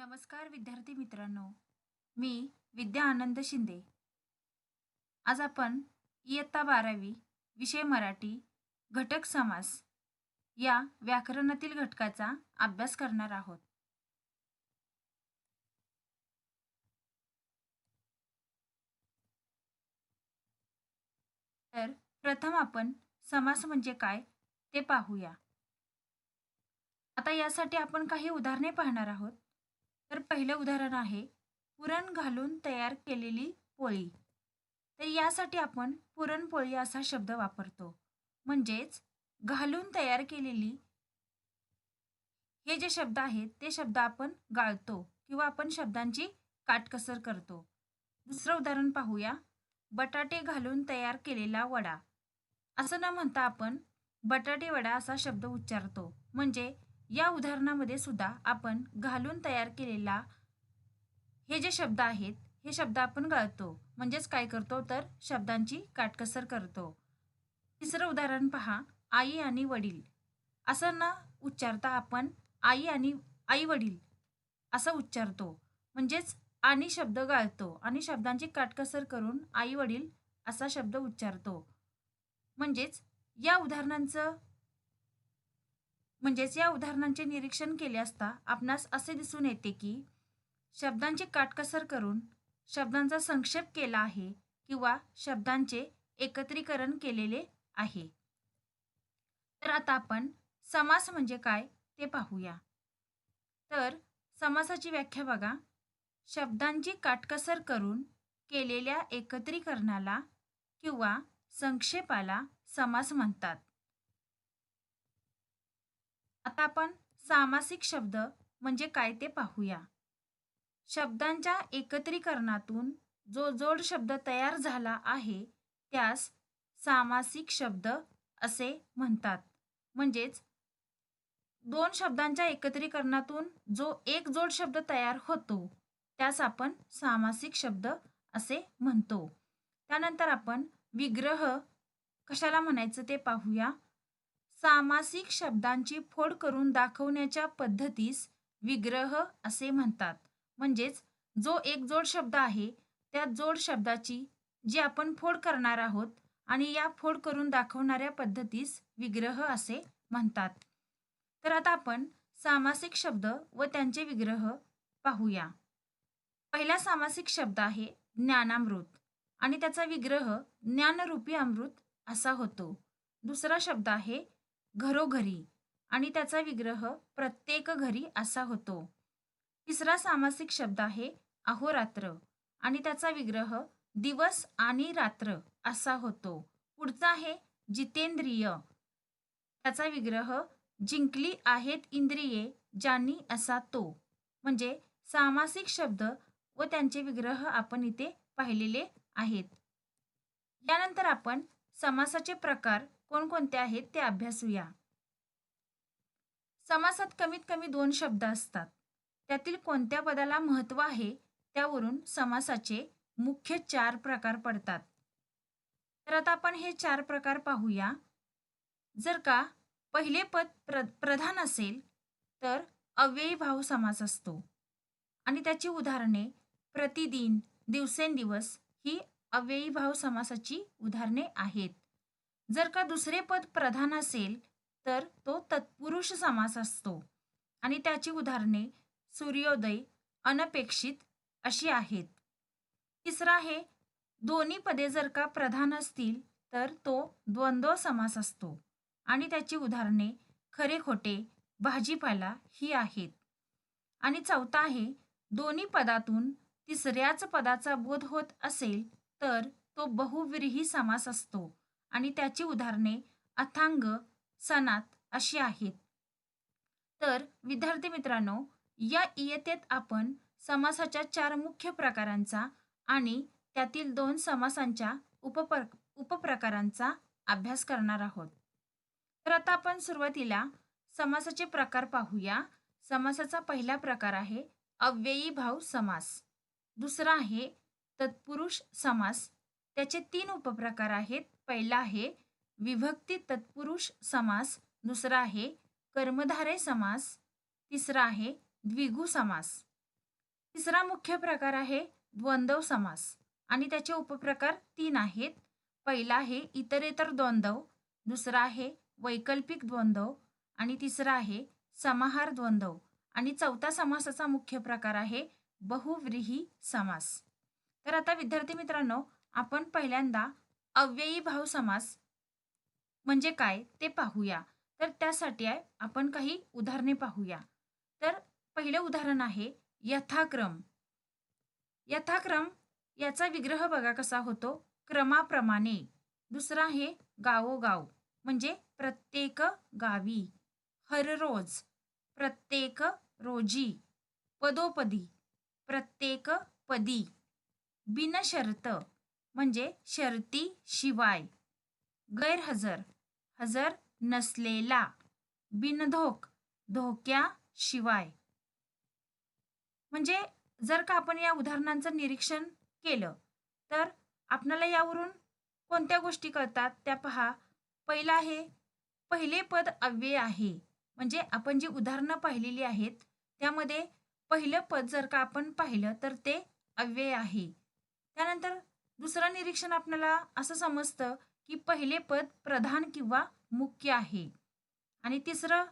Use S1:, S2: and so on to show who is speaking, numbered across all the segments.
S1: नमस्कार विद्यार्थी मित्रांनो, मी विद्या आनंद शिंदे. आज आपण इयत्ता 12वी विषय मराठी घटक समास या व्याकरणातील घटकाचा अभ्यास करणार आहोत. तर प्रथम आपण समास म्हणजे काय ते पाहूया. आता यासाठी आपण काही उदाहरणे पाहणार आहोत. तर पहिलं उदाहरण आहे पुरण घालून तयार केलेली पोळी. तर यासाठी आपण पुरणपोळी असा शब्द वापरतो. म्हणजेच घालून तयार केलेली हे जे शब्द आहेत ते शब्द आपण गाळतो किंवा आपण शब्दांची काटकसर करतो. दुसरं उदाहरण पाहूया. बटाटे घालून तयार केलेला वडा. असं न म्हणता आपण बटाटे वडा असा शब्द उच्चारतो. म्हणजे या उदाहरणामध्ये सुद्धा आपण घालून तयार केलेला हे जे शब्द आहेत हे शब्द आपण गाळतो. म्हणजेच काय करतो तर शब्दांची काटकसर करतो. तिसरं उदाहरण पहा. आई आणि वडील. असं न उच्चारता आपण आई वडील असं उच्चारतो. म्हणजेच आणि शब्द गाळतो आणि शब्दांची काटकसर करून आई वडील असा शब्द उच्चारतो. म्हणजेच या उदाहरणांचे निरीक्षण केले असता आपणास असे दिसून येते की शब्दांची काटकसर करून शब्दांचा संक्षेप केला आहे किंवा शब्दांचे एकत्रीकरण केलेले आहे. तर आता आपण समास म्हणजे काय ते पाहूया. तर समासाची व्याख्या बघा. शब्दांची काटकसर करून केलेल्या एकत्रीकरणाला किंवा संक्षेपाला समास म्हणतात. आता आपण सामासिक शब्द म्हणजे काय ते पाहूया. शब्दांच्या एकत्रीकरणातून जो जोड शब्द तयार झाला आहे त्यास सामासिक शब्द असे म्हणतात. म्हणजेच दोन शब्दांच्या एकत्रीकरणातून जो एक जोड शब्द तयार होतो त्यास आपण सामासिक शब्द असे म्हणतो. त्यानंतर आपण विग्रह कशाला म्हणायचं ते पाहूया. सामासिक शब्दांची फोड करून दाखवण्याच्या पद्धतीस विग्रह असे म्हणतात. म्हणजेच जो एक जोड शब्द आहे त्या जोड शब्दाची जी आपण फोड करणार आहोत आणि या फोड करून दाखवणाऱ्या पद्धतीस विग्रह असे म्हणतात. तर आता आपण सामासिक शब्द व त्यांचे विग्रह पाहूया. पहिला सामासिक शब्द आहे ज्ञानामृत आणि त्याचा विग्रह ज्ञानरूपी अमृत असा होतो. दुसरा शब्द आहे घरोघरी आणि त्याचा विग्रह प्रत्येक घरी असा होतो. तिसरा सामासिक शब्द आहे अहोरात्र आणि त्याचा विग्रह दिवस आणि रात्र असा होतो. पुढचा आहे जितेंद्रिय. त्याचा विग्रह जिंकली आहेत इंद्रिये ज्यांनी असा तो. म्हणजे सामासिक शब्द व त्यांचे विग्रह आपण इथे पाहिलेले आहेत. यानंतर आपण समासाचे प्रकार कोणकोणते आहेत ते अभ्यासूया. समासात कमीत कमी 2 शब्द असतात. त्यातील कोणत्या पदाला महत्त्व आहे त्यावरून समासाचे मुख्य 4 प्रकार पडतात. तर आता आपण हे 4 प्रकार पाहूया. जर का पहिले पद प्रधान असेल तर अव्ययीभाव समास असतो आणि त्याची उदाहरणे प्रतिदिन, दिवसेंदिवस ही अव्ययीभाव समासाची उदाहरणे आहेत. जर का दुसरे पद प्रधान असेल तर तो तत्पुरुष समास असतो आणि त्याची उदाहरणे सूर्योदय, अनपेक्षित अशी आहेत. तिसरा आहे दोन्ही पदे जर का प्रधान असतील तर तो द्वंद्व समास असतो आणि त्याची उदाहरणे खरे खोटे, भाजीपाला ही आहेत. आणि चौथा आहे दोन्ही पदातून तिसऱ्याच पदाचा बोध होत असेल तर तो बहुव्रीही समास असतो आणि त्याची उदाहरणे अथांग, सनात अशी आहेत. तर विद्यार्थी मित्रांनो, या इयत्तेत आपण समासाच्या 4 मुख्य प्रकारांचा आणि त्यातील 2 समासांच्या उपप्रकारांचा अभ्यास करणार आहोत. तर आता आपण सुरुवातीला समासाचे प्रकार पाहूया. समासाचा पहिला प्रकार आहे अव्ययीभाव समास. दुसरा आहे तत्पुरुष समास. त्याचे 3 उपप्रकार आहेत. पहिला आहे विभक्ती तत्पुरुष समास, दुसरा आहे कर्मधारय समास, तिसरा आहे द्विगु समास. तिसरा मुख्य प्रकार आहे द्वंद्व समास आणि त्याचे उपप्रकार 3 आहेत. पहिला आहे इतरेतर द्वंद्व, दुसरा आहे वैकल्पिक द्वंद्व आणि तिसरा आहे समाहार द्वंद्व आणि चौथा समासाचा मुख्य प्रकार आहे बहुव्रीही समास. तर आता विद्यार्थी मित्रांनो, आपण पहिल्यांदा अव्ययी भाव समास म्हणजे काय ते पाहूया. तर त्यासाठी आपण काही उदाहरणे पाहूया. तर पहिले उदाहरण आहे यथाक्रम. यथाक्रम याचा विग्रह बघा कसा होतो, क्रमाप्रमाणे. दुसरा आहे गावोगाव म्हणजे प्रत्येक गावी. हररोज प्रत्येक रोजी. पदोपदी प्रत्येक पदी. बिनशर्त म्हणजे शर्ती शिवाय. गैरहजर हजर नसलेला. बिनधोक धोक्याशिवाय. म्हणजे जर का आपण या उदाहरणांचं निरीक्षण केलं तर आपल्याला यावरून कोणत्या गोष्टी कळतात त्या पहा. पहिला आहे पहिले पद अव्यय आहे. म्हणजे आपण जी उदाहरणं पाहिलेली आहेत त्यामध्ये पहिलं पद जर का आपण पाहिलं तर ते अव्यय आहे. त्यानंतर दुसरं निरीक्षण आपल्याला असं समजतं की पहिले पद प्रधान किंवा मुख्य आहे. आणि तिसरं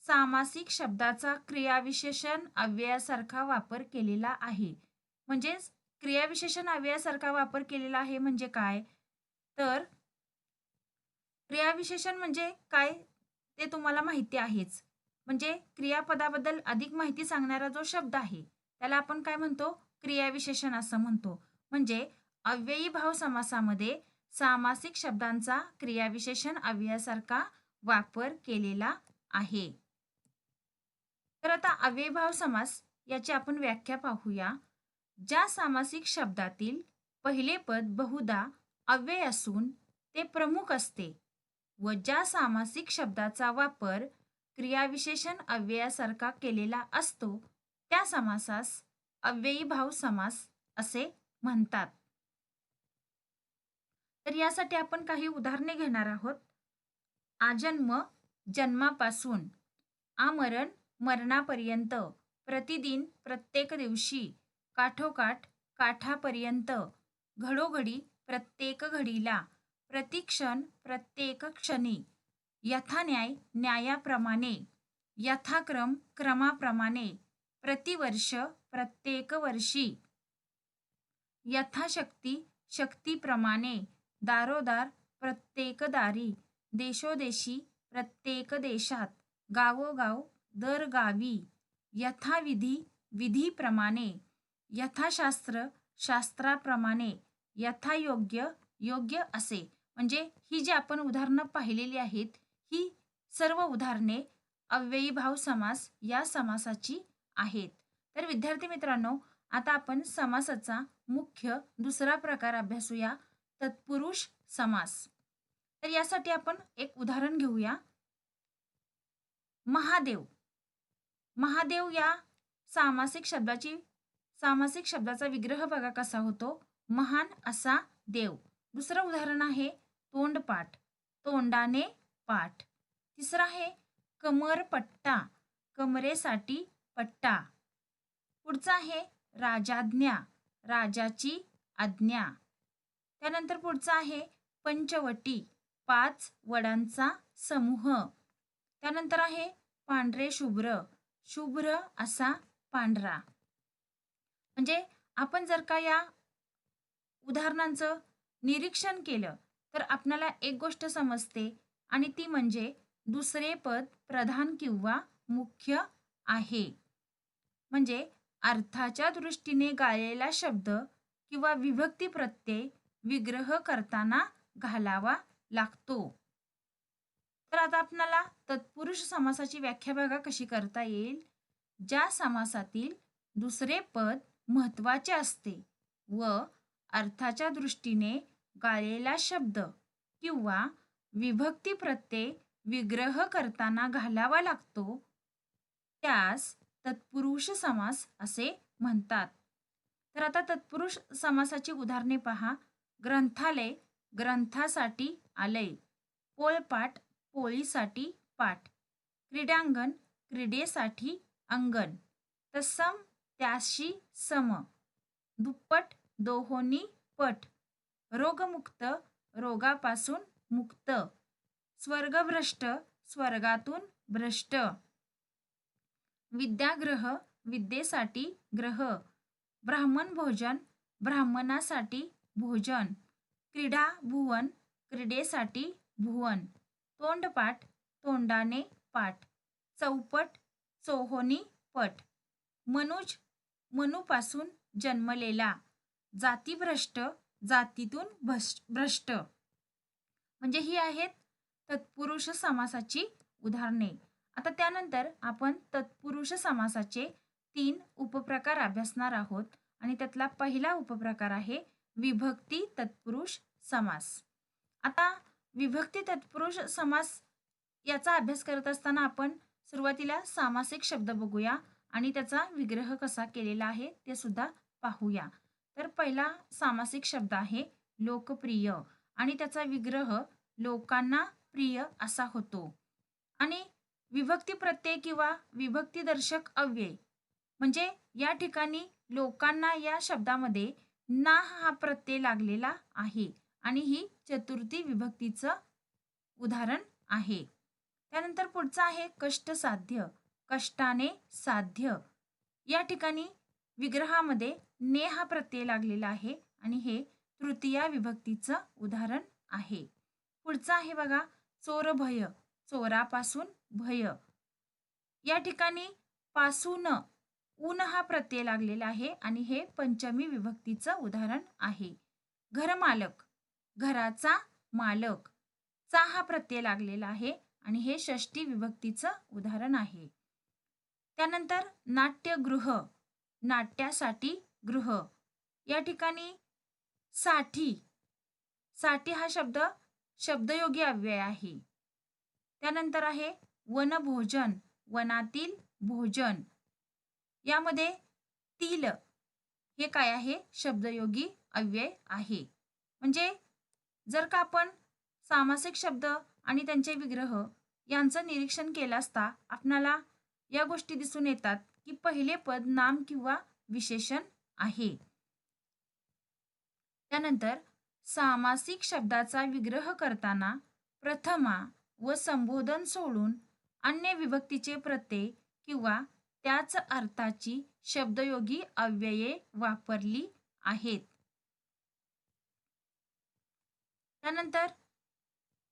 S1: सामासिक शब्दाचा क्रियाविशेषण अव्ययासारखा वापर केलेला आहे. म्हणजेच क्रियाविशेषण अव्ययासारखा वापर केलेला आहे म्हणजे काय, तर क्रियाविशेषण म्हणजे काय ते तुम्हाला माहिती आहेच. म्हणजे क्रियापदाबद्दल अधिक माहिती सांगणारा जो शब्द आहे त्याला आपण काय म्हणतो, क्रियाविशेषण असं म्हणतो. म्हणजे अव्ययी भाव समासामध्ये सामासिक शब्दांचा क्रियाविशेषण अव्ययासारखा वापर केलेला आहे. तर आता अव्ययीभाव समास याची आपण व्याख्या पाहूया. ज्या सामासिक शब्दातील पहिले पद बहुधा अव्यय असून ते प्रमुख असते व ज्या सामासिक शब्दाचा वापर क्रियाविशेषण अव्ययासारखा केलेला असतो त्या समासास अव्ययीभाव समास असे म्हणतात. तर यासाठी आपण काही उदाहरणे घेणार आहोत. आजन्म जन्मापासून, आमरण मरणापर्यंत, प्रतिदिन प्रत्येक दिवशी, काठोकाठ काठापर्यंत, घडोघडी प्रत्येक घडीला, प्रतिक्षण प्रत्येक क्षणी, यथान्याय न्यायाप्रमाणे, यथाक्रम क्रमाप्रमाणे, प्रतिवर्ष प्रत्येक वर्षी, यथाशक्ती शक्तीप्रमाणे, दारोदार प्रत्येक दारी, देशोदेशी प्रत्येक देशात, गावोगाव दर गावी, यथाविधी विधीप्रमाणे, यथाशास्त्र शास्त्राप्रमाणे, यथायोग्य योग्य असे. म्हणजे ही जी आपण उदाहरणं पाहिलेली आहेत ही सर्व उदाहरणे अव्ययीभाव समास या समासाची आहेत. तर विद्यार्थी मित्रांनो, आता आपण समासाचा मुख्य दुसरा प्रकार अभ्यासूया, तत्पुरुष समास. तर यासाठी आपण एक उदाहरण घेऊया. महादेव. महादेव या सामासिक शब्दाचा विग्रह बघा कसा होतो, महान असा देव. दुसरं उदाहरण आहे तोंडपाठ, तोंडाने पाठ. तिसरं आहे कमरपट्टा, कमरेसाठी पट्टा. पुढचं आहे राजाज्ञा, राजाची आज्ञा. त्यानंतर पुढचं आहे पंचवटी, 5 वडांचा समूह. त्यानंतर आहे पांढरे शुभ्र, शुभ्र असा पांढरा. म्हणजे आपण जर का या उदाहरणांचं निरीक्षण केलं तर आपल्याला एक गोष्ट समजते आणि ती म्हणजे दुसरे पद प्रधान किंवा मुख्य आहे. म्हणजे अर्थाच्या दृष्टीने गाळलेला शब्द किंवा विभक्ती प्रत्यय विग्रह करताना घालावा लागतो. तर आता आपल्याला तत्पुरुष समासाची व्याख्या बघा कशी करता येईल. ज्या समासातील दुसरे पद महत्त्वाचे असते व अर्थाच्या दृष्टीने गाळलेला शब्द किंवा विभक्ती प्रत्यय विग्रह करताना घालावा लागतो त्यास तत्पुरुष समास असे म्हणतात. तर आता तत्पुरुष समासाची उदाहरणे पहा. ग्रंथालय ग्रंथासाठी आलय, पोळपाट पोळीसाठी पाठ, क्रीडांगण क्रीडेसाठी अंगण, तत्सम त्याशी सम, दुप्पट दोहोनी पट, रोगमुक्त रोगापासून मुक्त, स्वर्गभ्रष्ट स्वर्गातून भ्रष्ट, विद्याग्रह विद्येसाठी ग्रह, ब्राह्मण भोजन ब्राह्मणासाठी भोजन, क्रीडा भुवन क्रीडेसाठी भुवन, तोंडपाठ तोंडाने पाठ, चौपट चौहोनी पट, मनुज मनुपासून जन्मलेला, जातीभ्रष्ट जातीतून भ्रष्ट. म्हणजे ही आहेत तत्पुरुष समासाची उदाहरणे. आता त्यानंतर आपण तत्पुरुष समासाचे 3 उपप्रकार अभ्यासणार आहोत आणि त्यातला पहिला उपप्रकार आहे विभक्ती तत्पुरुष समास. आता विभक्ती तत्पुरुष समास याचा अभ्यास करत असताना आपण सुरुवातीला सामासिक शब्द बघूया आणि त्याचा विग्रह कसा केलेला आहे ते सुद्धा पाहूया. तर पहिला सामासिक शब्द आहे लोकप्रिय आणि त्याचा विग्रह लोकांना प्रिय असा होतो. आणि विभक्ती प्रत्यय किंवा विभक्तीदर्शक अव्यय म्हणजे या ठिकाणी लोकांना या शब्दामध्ये ना हा प्रत्यय लागलेला आहे आणि ही चतुर्थी विभक्तीचं उदाहरण आहे. त्यानंतर पुढचं आहे कष्टसाध्य, कष्टाने साध्य. या ठिकाणी विग्रहामध्ये ने हा प्रत्यय लागलेला आहे आणि हे तृतीया विभक्तीचं उदाहरण आहे. पुढचं आहे बघा चोरभय, चोरापासून भय. या ठिकाणी पासून ऊन हा प्रत्यय लागलेला आहे आणि हे पंचमी विभक्तीचं उदाहरण आहे. घरमालक, घराचा मालक. चा हा प्रत्यय लागलेला आहे आणि हे षष्टी विभक्तीचं उदाहरण आहे. त्यानंतर नाट्यगृह, नाट्यासाठी गृह. या ठिकाणी साठी, साठी हा शब्द शब्दयोगी अव्यय आहे. त्यानंतर आहे वनभोजन, वनातील भोजन. यामध्ये तील हे काय आहे शब्दयोगी अव्यय आहे. म्हणजे जर का आपण सामासिक शब्द आणि त्यांचे विग्रह यांचं निरीक्षण केलं असता आपणाला या गोष्टी दिसून येतात की पहिले पद नाम किंवा विशेषण आहे. त्यानंतर सामासिक शब्दाचा विग्रह करताना प्रथमा व संबोधन सोडून अन्य विभक्तीचे प्रत्यय किंवा त्याच अर्थाची शब्दयोगी अव्यये वापरली आहेत. त्यानंतर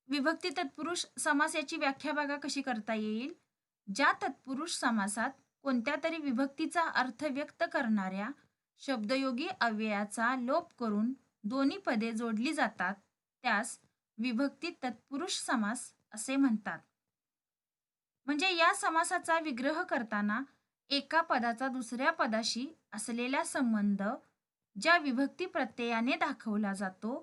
S1: विभक्ती तत्पुरुष समास याची व्याख्या बघा कशी करता येईल. ज्या तत्पुरुष समासात कोणत्या तरी विभक्तीचा अर्थ व्यक्त करणाऱ्या शब्दयोगी अव्ययाचा लोप करून दोन्ही पदे जोडली जातात त्यास विभक्ती तत्पुरुष समास असे म्हणतात. म्हणजे या समासाचा विग्रह करताना एका पदाचा दुसऱ्या पदाशी असलेला संबंध ज्या विभक्ती प्रत्ययाने दाखवला जातो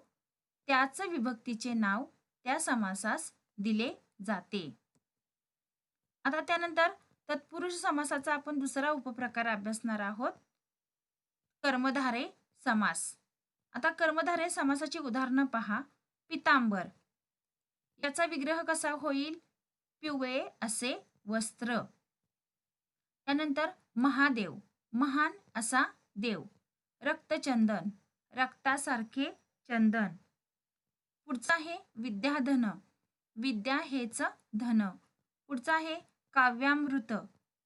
S1: त्याच विभक्तीचे नाव त्या समासास दिले जाते. आता त्यानंतर तत्पुरुष समासाचा आपण दुसरा उपप्रकार अभ्यासणार आहोत कर्मधारय समास. आता कर्मधारय समासाची उदाहरणं पहा. पितांबर, याचा विग्रह कसा होईल पिवळे असे वस्त्र. त्यानंतर महादेव, महान असा देव. रक्तचंदन, रक्तासारखे चंदन. पुढचा आहे विद्याधन, विद्या हेच धन. पुढचा आहे काव्यामृत,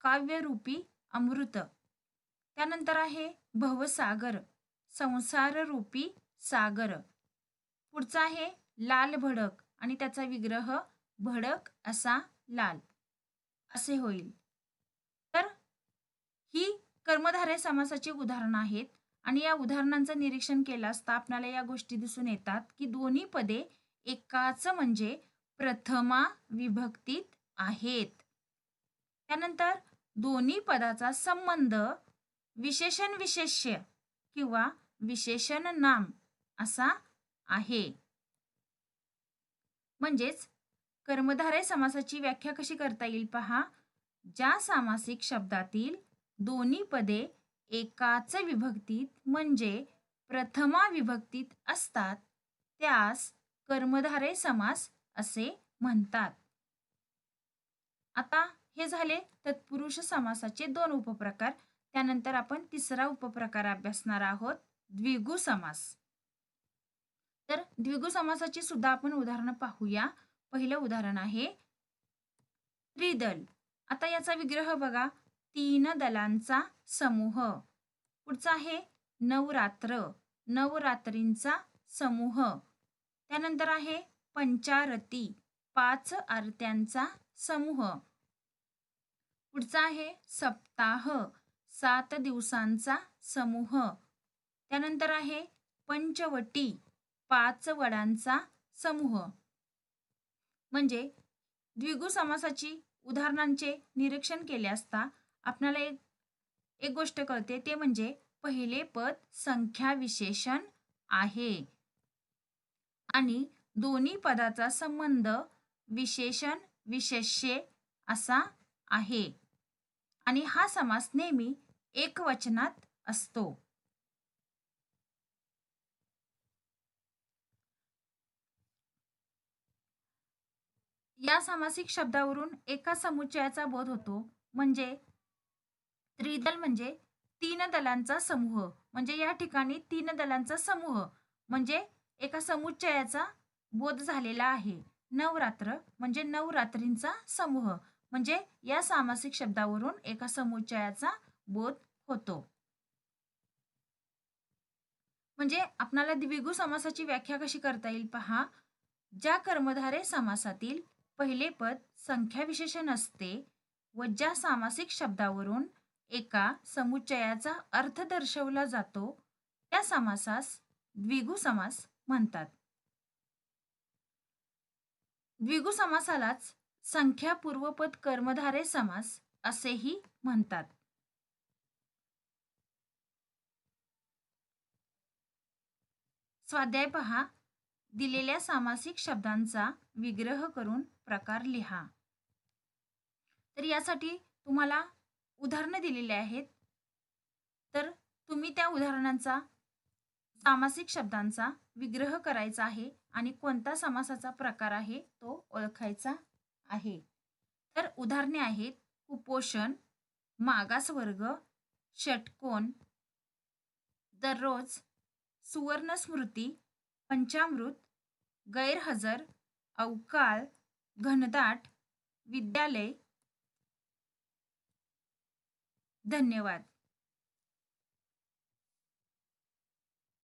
S1: काव्यरूपी अमृत. त्यानंतर आहे भवसागर, संसाररूपी सागर. पुढचा आहे लाल भडक आणि त्याचा विग्रह भडक असा लाल असे होईल. तर ही कर्मधारय समासाची उदाहरणं आहेत आणि या उदाहरणांचं निरीक्षण केलं असता आपल्याला या गोष्टी दिसून येतात की दोन्ही पदे एकाच म्हणजे प्रथमा विभक्तीत आहेत. त्यानंतर दोन्ही पदाचा संबंध विशेषण विशेष्य किंवा विशेषण नाम असा आहे. म्हणजेच कर्मधारय समासाची व्याख्या कशी करता येईल पहा. ज्या सामासिक शब्दातील दोन्ही पदे एकाच विभक्तीत म्हणजे प्रथमा विभक्तीत असतात त्यास कर्मधारय समास असे म्हणतात. आता हे झाले तत्पुरुष समासाचे 2 उपप्रकार. त्यानंतर आपण तिसरा उपप्रकार अभ्यासणार आहोत, द्विगु समास. तर द्विगु समासाची सुद्धा आपण उदाहरणं पाहूया. पहिलं उदाहरण आहे त्रिदल. आता याचा विग्रह बघा, 3 दलांचा समूह. पुढचा आहे नवरात्र, नवरात्रींचा समूह. त्यानंतर आहे पंचारती, 5 आरत्यांचा समूह. पुढचा आहे सप्ताह, 7 दिवसांचा समूह. त्यानंतर आहे पंचवटी, 5 वडांचा समूह. म्हणजे द्विगु समासाची उदाहरणांचे निरीक्षण केले असता आपल्याला एक गोष्ट कळते, ते म्हणजे पहिले पद संख्या विशेषण आहे आणि दोन्ही पदाचा संबंध विशेषण विशेष्य असा आहे आणि हा समास नेहमी एकवचनात असतो. या सामासिक शब्दावरून एका समुच्चयाचा बोध होतो. म्हणजे त्रिदल म्हणजे 3 दलांचा समूह. म्हणजे या ठिकाणी 3 दलांचा समूह म्हणजे एका समुच्चयाचा बोध झालेला आहे. नवरात्र म्हणजे नवरात्रींचा समूह. म्हणजे या सामासिक शब्दावरून एका समुच्चयाचा बोध होतो. म्हणजे आपल्याला द्विगु समासाची व्याख्या कशी करता येईल पहा. ज्या कर्मधारय समासातील पहिले पद संख्या विशेषण असते व ज्या सामासिक शब्दावरून एका समुच्चयाचा अर्थ दर्शवला जातो त्या समासास द्विगु समास म्हणतात. द्विगु समासालाच संख्या पूर्वपद कर्मधारय समास असेही म्हणतात. स्वाध्याय पहा. दिलेल्या सामासिक शब्दांचा विग्रह करून प्रकार लिहा. तर यासाठी तुम्हाला उदाहरणं दिलेली आहेत. तर तुम्ही त्या उदाहरणांचा सामासिक शब्दांचा विग्रह करायचा आहे आणि कोणता समासाचा प्रकार आहे तो ओळखायचा आहे. तर उदाहरणे आहेत कुपोषण, मागासवर्ग, षटकोन, दररोज, सुवर्णस्मृती, पंचामृत, गैरहजर, अवकाळ, घनदाट, विद्यालय. धन्यवाद.